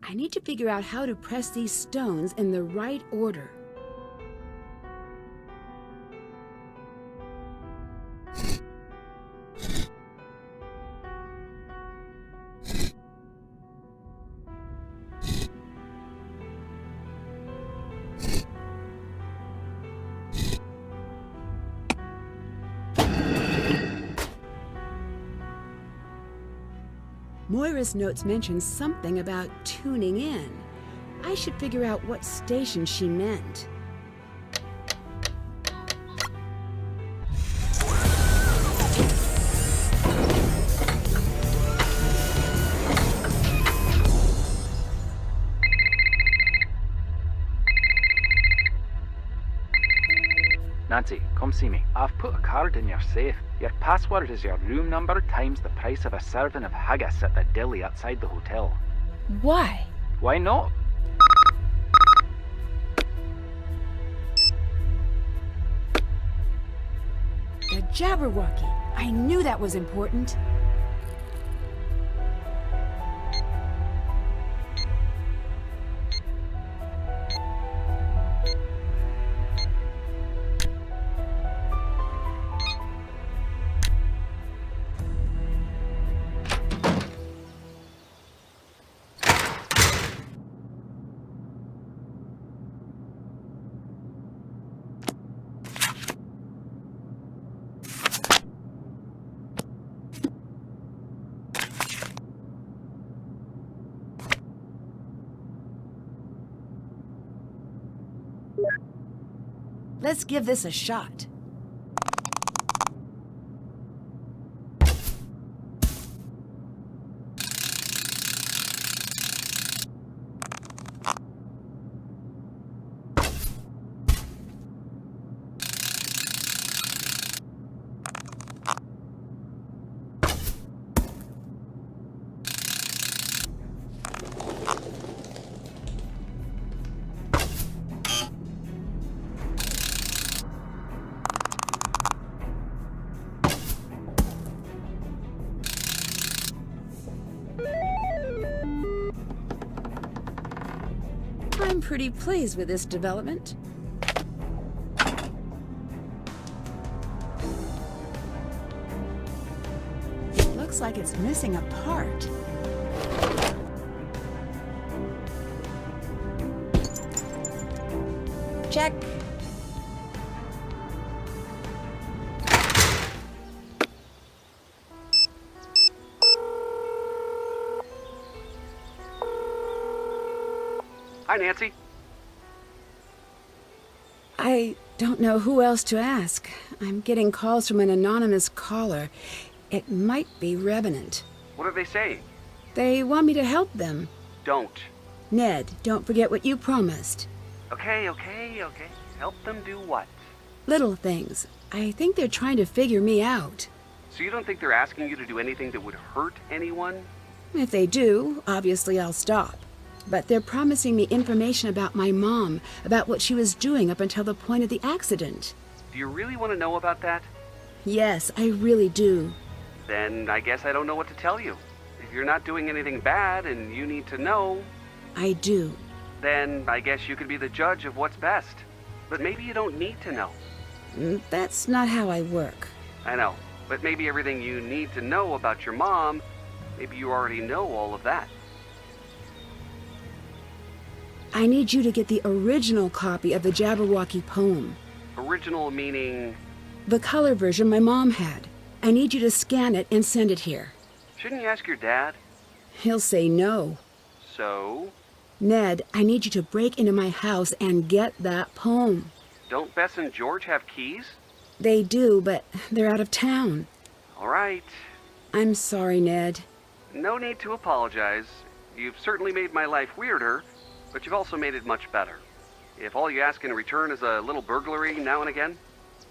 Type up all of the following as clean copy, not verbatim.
I need to figure out how to press these stones in the right order. Moira's notes mention something about tuning in. I should figure out what station she meant. Nancy, come see me. I've put a card in your safe. Your password is your room number times the price of a serving of haggis at the deli outside the hotel. Why? Why not? The Jabberwocky. I knew that was important. Let's give this a shot. I'm pretty pleased with this development. Looks like it's missing a part. Check. Hi, Nancy. I don't know who else to ask. I'm getting calls from an anonymous caller. It might be Revenant. What are they saying? They want me to help them. Don't. Ned, don't forget what you promised. Okay. Help them do what? Little things. I think they're trying to figure me out. So you don't think they're asking you to do anything that would hurt anyone? If they do, obviously I'll stop. But they're promising me information about my mom, about what she was doing up until the point of the accident. Do you really want to know about that? Yes, I really do. Then I guess I don't know what to tell you. If you're not doing anything bad and you need to know, I do. then I guess you could be the judge of what's best. But maybe you don't need to know. That's not how I work. I know, but maybe everything you need to know about your mom, maybe you already know all of that. I need you to get the original copy of the Jabberwocky poem. Original meaning... The color version my mom had. I need you to scan it and send it here. Shouldn't you ask your dad? He'll say no. So? Ned, I need you to break into my house and get that poem. Don't Bess and George have keys? They do, but they're out of town. All right. I'm sorry, Ned. No need to apologize. You've certainly made my life weirder, but you've also made it much better. If all you ask in return is a little burglary now and again,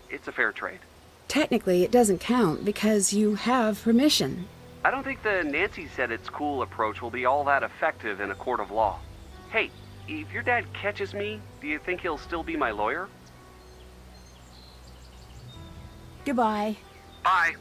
it's a fair trade. Technically, it doesn't count because you have permission. I don't think the Nancy said it's cool approach will be all that effective in a court of law. Hey, if your dad catches me, do you think he'll still be my lawyer? Goodbye. Bye.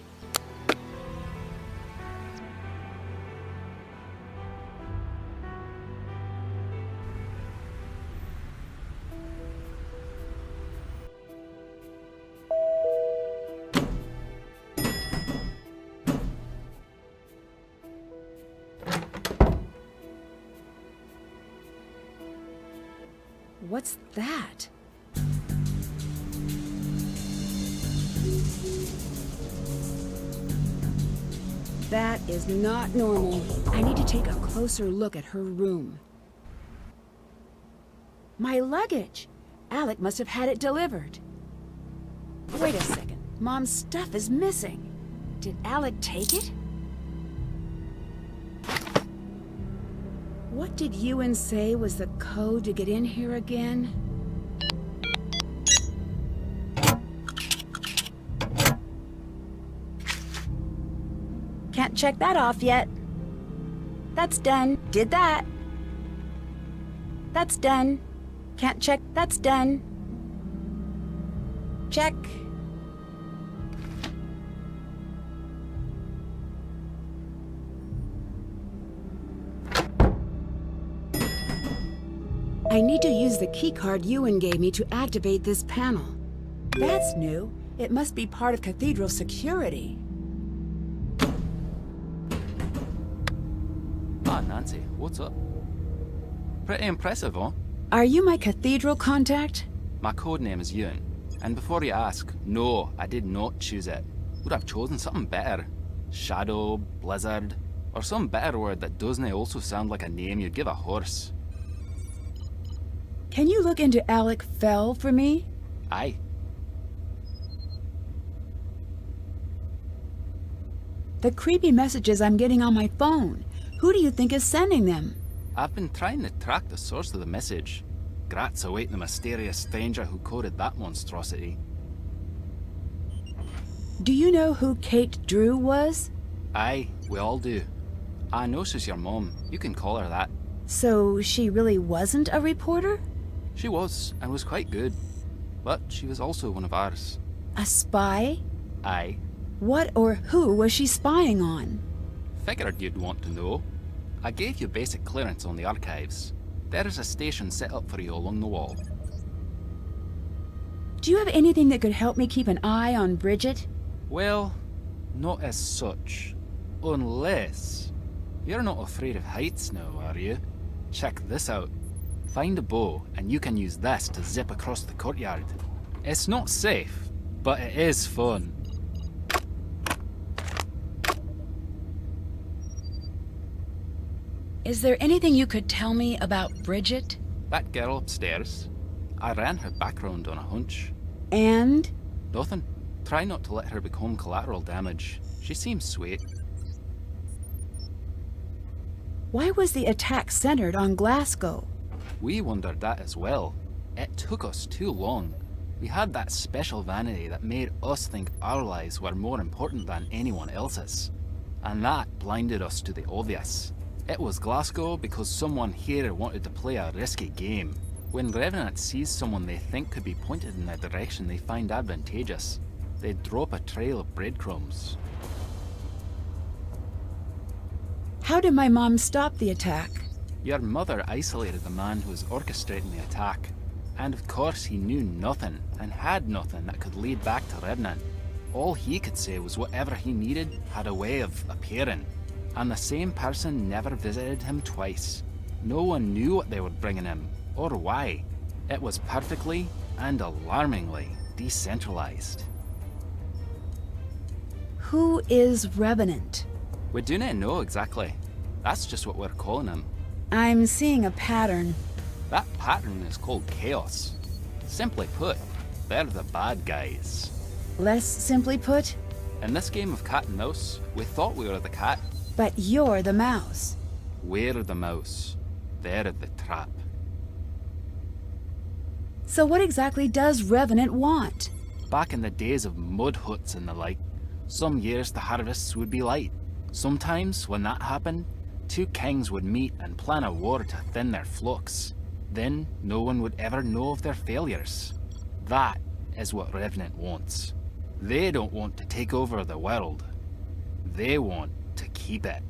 What's that? That is not normal. I need to take a closer look at her room. My luggage! Alec must have had it delivered. Wait a second. Mom's stuff is missing. Did Alec take it? What did Ewan say was the code to get in here again? Can't check that off yet. That's done. Did that. That's done. Can't check. That's done. Check. I need to use the keycard Ewan gave me to activate this panel. That's new. It must be part of Cathedral security. Ah, Nancy, what's up? Pretty impressive, huh? Are you my Cathedral contact? My code name is Ewan. And before you ask, no, I did not choose it. Would have chosen something better. Shadow, Blizzard, or some better word that doesn't also sound like a name you'd give a horse. Can you look into Alec Fell for me? Aye. The creepy messages I'm getting on my phone. Who do you think is sending them? I've been trying to track the source of the message. Grats await the mysterious stranger who coded that monstrosity. Do you know who Kate Drew was? Aye, we all do. I know she's your mom. You can call her that. So she really wasn't a reporter? She was, and was quite good. But she was also one of ours. A spy? Aye. What or who was she spying on? Figured you'd want to know. I gave you basic clearance on the archives. There is a station set up for you along the wall. Do you have anything that could help me keep an eye on Bridget? Well, not as such. Unless... You're not afraid of heights now, are you? Check this out. Find a bow, and you can use this to zip across the courtyard. It's not safe, but it is fun. Is there anything you could tell me about Bridget? That girl upstairs. I ran her background on a hunch. And? Nothing. Try not to let her become collateral damage. She seems sweet. Why was the attack centered on Glasgow? We wondered that as well. It took us too long. We had that special vanity that made us think our lives were more important than anyone else's. And that blinded us to the obvious. It was Glasgow because someone here wanted to play a risky game. When Revenant sees someone they think could be pointed in a direction they find advantageous, they drop a trail of breadcrumbs. How did my mom stop the attack? Your mother isolated the man who was orchestrating the attack. And of course he knew nothing, and had nothing that could lead back to Revenant. All he could say was whatever he needed had a way of appearing. And the same person never visited him twice. No one knew what they were bringing him, or why. It was perfectly and alarmingly decentralized. Who is Revenant? We do not know exactly. That's just what we're calling him. I'm seeing a pattern. That pattern is called chaos. Simply put, they're the bad guys. Less simply put, In this game of cat and mouse, we thought we were the cat. but you're the mouse. We're the mouse. They're the trap. So what exactly does Revenant want? Back in the days of mud huts and the like, some years the harvests would be light. Sometimes, when that happened, two kings would meet and plan a war to thin their flocks. Then, no one would ever know of their failures. That is what Revenant wants. They don't want to take over the world. They want to keep it.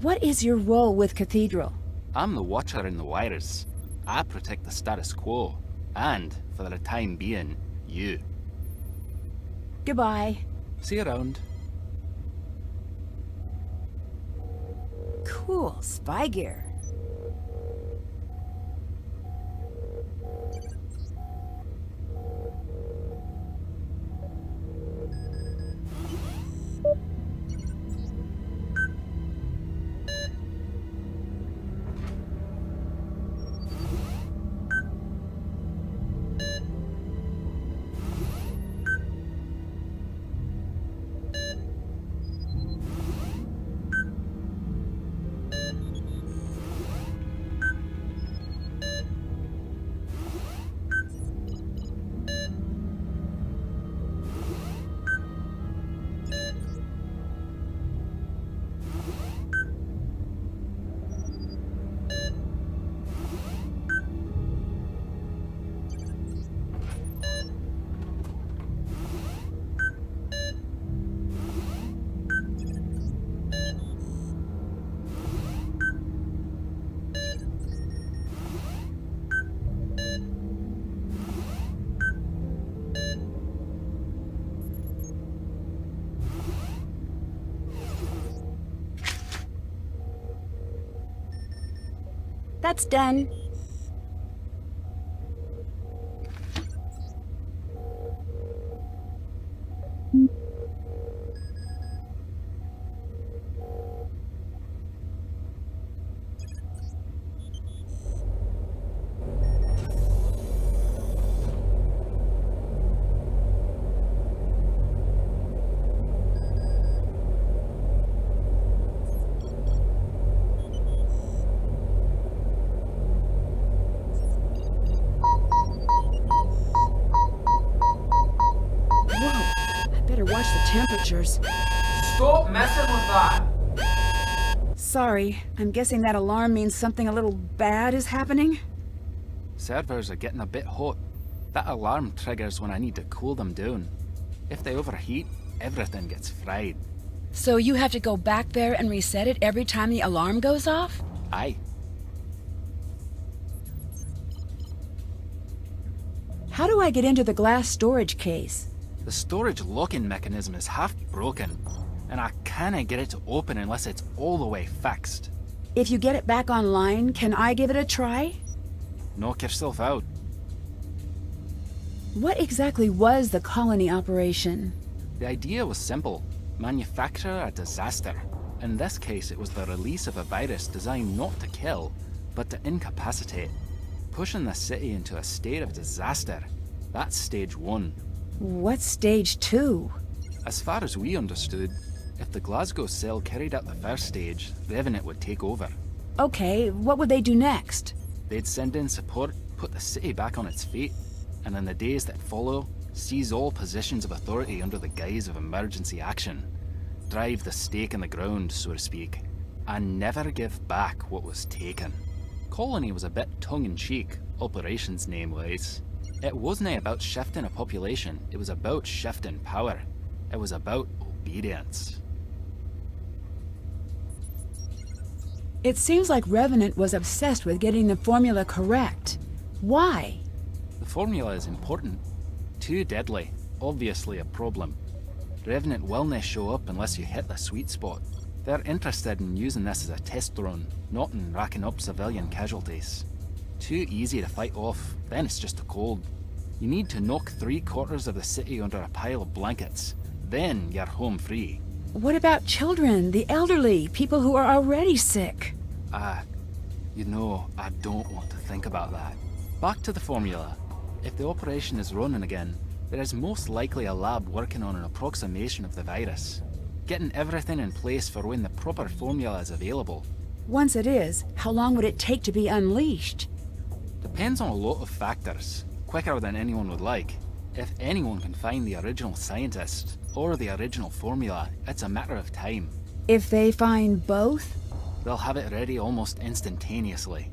What is your role with Cathedral? I'm the watcher in the wires. I protect the status quo. And, for the time being, you. Goodbye. See you around. Cool. Cool, spy gear. That's done. Watch the temperatures. Stop messing with that! Sorry, I'm guessing that alarm means something a little bad is happening? Servers are getting a bit hot. That alarm triggers when I need to cool them down. If they overheat, everything gets fried. So you have to go back there and reset it every time the alarm goes off? Aye. How do I get into the glass storage case? The storage locking mechanism is half broken, and I can't get it to open unless it's all the way fixed. If you get it back online, can I give it a try? Knock yourself out. What exactly was the colony operation? The idea was simple. Manufacture a disaster. In this case, it was the release of a virus designed not to kill, but to incapacitate. Pushing the city into a state of disaster. That's stage 1. What's stage 2? As far as we understood, if the Glasgow cell carried out the first stage, Revenant would take over. Okay, what would they do next? They'd send in support, put the city back on its feet, and in the days that follow, seize all positions of authority under the guise of emergency action. Drive the stake in the ground, so to speak, and never give back what was taken. Colony was a bit tongue-in-cheek, operations name-wise. It wasn't about shifting a population, it was about shifting power. It was about obedience. It seems like Revenant was obsessed with getting the formula correct. Why? The formula is important. Too deadly, obviously a problem. Revenant will not show up unless you hit the sweet spot. They're interested in using this as a test run, not in racking up civilian casualties. Too easy to fight off, then it's just a cold. You need to knock 3/4 of the city under a pile of blankets. Then you're home free. What about children, the elderly, people who are already sick? I don't want to think about that. Back to the formula. If the operation is running again, there is most likely a lab working on an approximation of the virus. Getting everything in place for when the proper formula is available. Once it is, how long would it take to be unleashed? Depends on a lot of factors, quicker than anyone would like. If anyone can find the original scientist, or the original formula, it's a matter of time. If they find both? They'll have it ready almost instantaneously.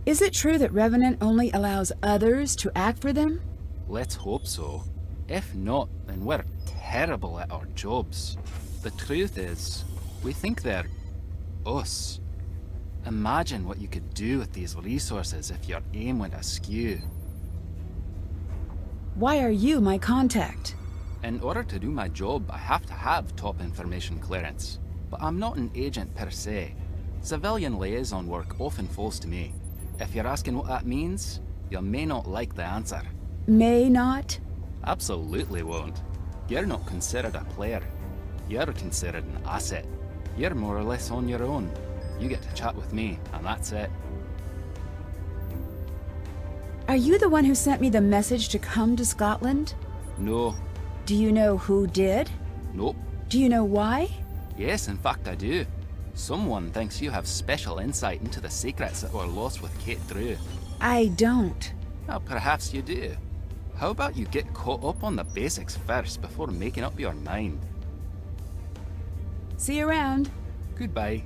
Is it true that Revenant only allows others to act for them? Let's hope so. If not, then we're terrible at our jobs. The truth is, we think they're us. Imagine what you could do with these resources if your aim went askew. Why are you my contact? In order to do my job, I have to have top information clearance. But I'm not an agent per se. Civilian liaison work often falls to me. If you're asking what that means, you may not like the answer. May not? Absolutely won't. You're not considered a player. You're considered an asset. You're more or less on your own. You get to chat with me, and that's it. Are you the one who sent me the message to come to Scotland? No. Do you know who did? Nope. Do you know why? Yes, in fact I do. Someone thinks you have special insight into the secrets that were lost with Kate Drew. I don't. Well, perhaps you do. How about you get caught up on the basics first before making up your mind? See you around. Goodbye.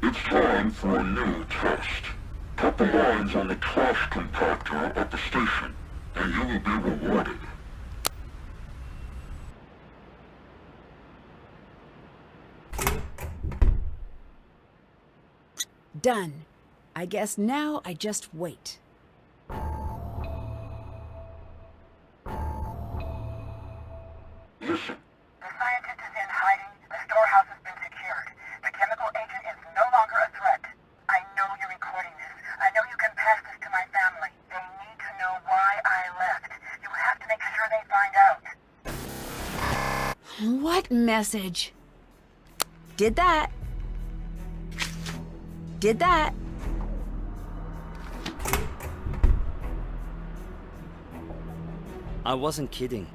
It's time for a new test. Put the lines on the trash compactor at the station, and you will be rewarded. Done. I guess now I just wait. Listen, The scientist is in hiding. The storehouse has been secured. The chemical agent is no longer a threat. I know you're recording this. I know you can pass this to my family. They need to know why I left. You have to make sure they find out. What message? Did that. Did that. I wasn't kidding.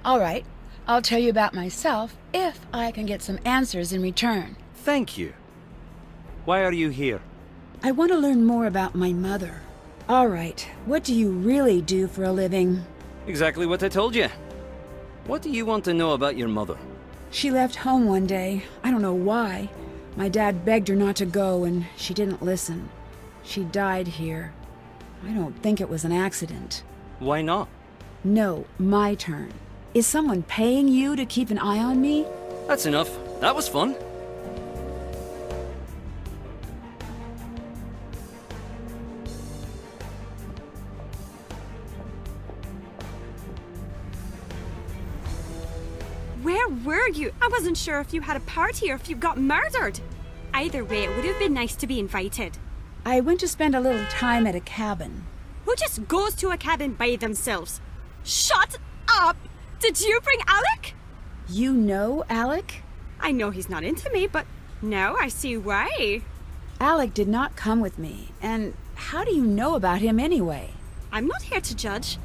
All right. I'll tell you about myself if I can get some answers in return. Thank you. Why are you here? I want to learn more about my mother. All right. What do you really do for a living? Exactly what I told you. What do you want to know about your mother? She left home one day. I don't know why. My dad begged her not to go, and she didn't listen. She died here. I don't think it was an accident. Why not? No, my turn. Is someone paying you to keep an eye on me? That's enough. That was fun. Where were you? I wasn't sure if you had a party or if you got murdered. Either way, it would have been nice to be invited. I went to spend a little time at a cabin. Who just goes to a cabin by themselves? Shut up! Did you bring Alec? You know Alec? I know he's not into me, but now I see why. Alec did not come with me, and how do you know about him anyway? I'm not here to judge.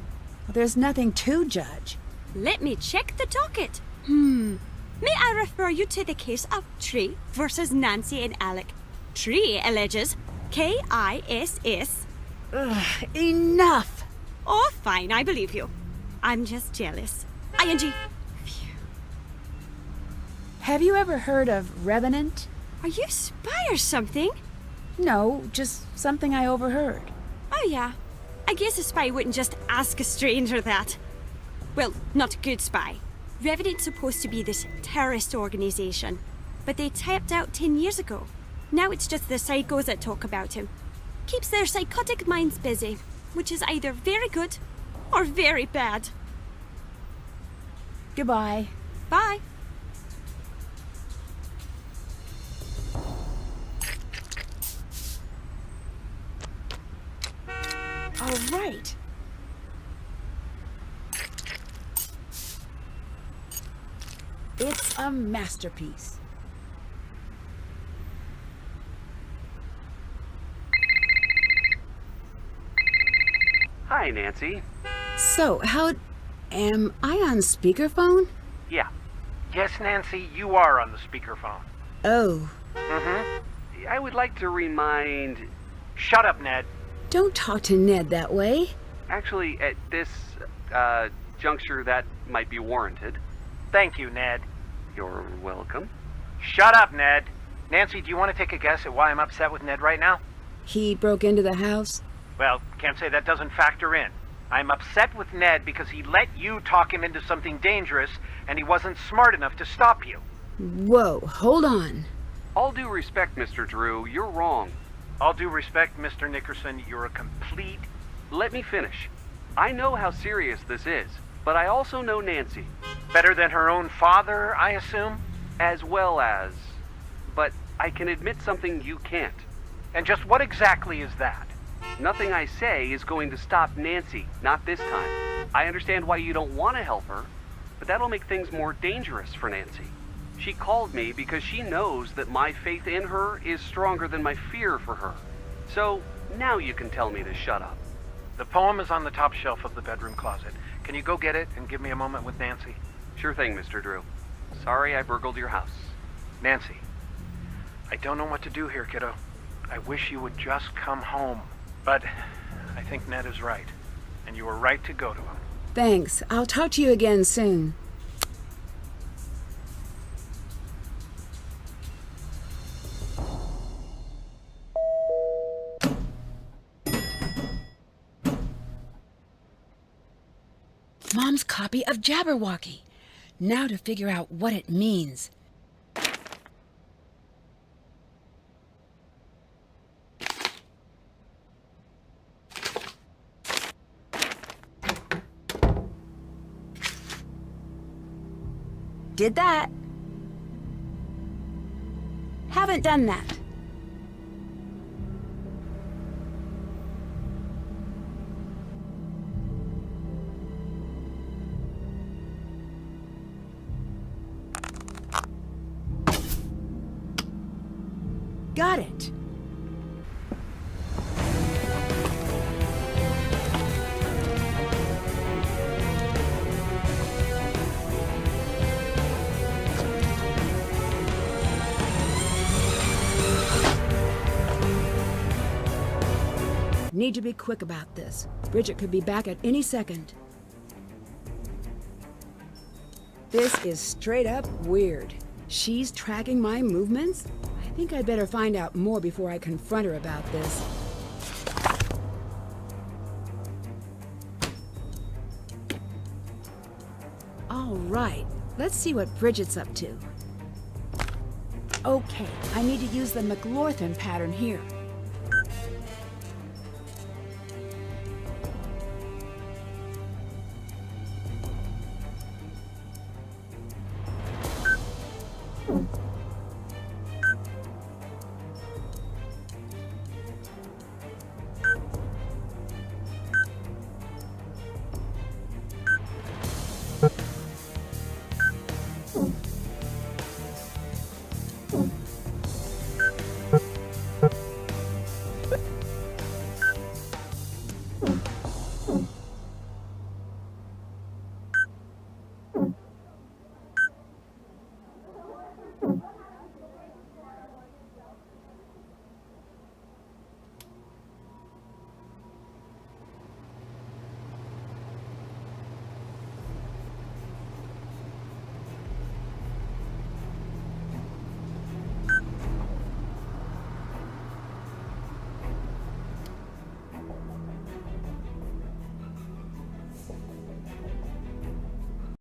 Well, there's nothing to judge. Let me check the docket. May I refer you to the case of Tree versus Nancy and Alec? Tree alleges Kiss. Ugh, enough! Oh, fine, I believe you. I'm just jealous. ING. Phew. Have you ever heard of Revenant? Are you a spy or something? No, just something I overheard. Oh, yeah. I guess a spy wouldn't just ask a stranger that. Well, not a good spy. Revenant's supposed to be this terrorist organization, but they tapped out 10 years ago. Now it's just the psychos that talk about him. Keeps their psychotic minds busy, which is either very good or very bad. Goodbye. Bye. All right. It's a masterpiece. Hi, Nancy. So, am I on speakerphone? Yeah. Yes, Nancy, you are on the speakerphone. Oh, I would like to remind... Shut up, Ned. don't talk to Ned that way. Actually, at this juncture, that might be warranted. Thank you, Ned. You're welcome. Shut up, Ned. Nancy, do you want to take a guess at why I'm upset with Ned right now? He broke into the house. Well, can't say that doesn't factor in. I'm upset with Ned because he let you talk him into something dangerous, and he wasn't smart enough to stop you. Whoa, hold on. All due respect, Mr. Drew, you're wrong. All due respect, Mr. Nickerson, you're a complete... Let me finish. I know how serious this is, but I also know Nancy. Better than her own father, I assume? As well as... But I can admit something you can't. And just what exactly is that? Nothing I say is going to stop Nancy, not this time. I understand why you don't want to help her, but that'll make things more dangerous for Nancy. She called me because she knows that my faith in her is stronger than my fear for her. So, now you can tell me to shut up. The poem is on the top shelf of the bedroom closet. Can you go get it and give me a moment with Nancy? Sure thing, Mr. Drew. Sorry I burgled your house. Nancy, I don't know what to do here, kiddo. I wish you would just come home. But I think Ned is right, and you were right to go to him. Thanks. I'll talk to you again soon. Mom's copy of Jabberwocky. Now to figure out what it means. Did that. Haven't done that. Got it. Need to be quick about this. Bridget could be back at any second. This is straight up weird. She's tracking my movements? I think I'd better find out more before I confront her about this. All right, let's see what Bridget's up to. Okay, I need to use the McLaughlin pattern here.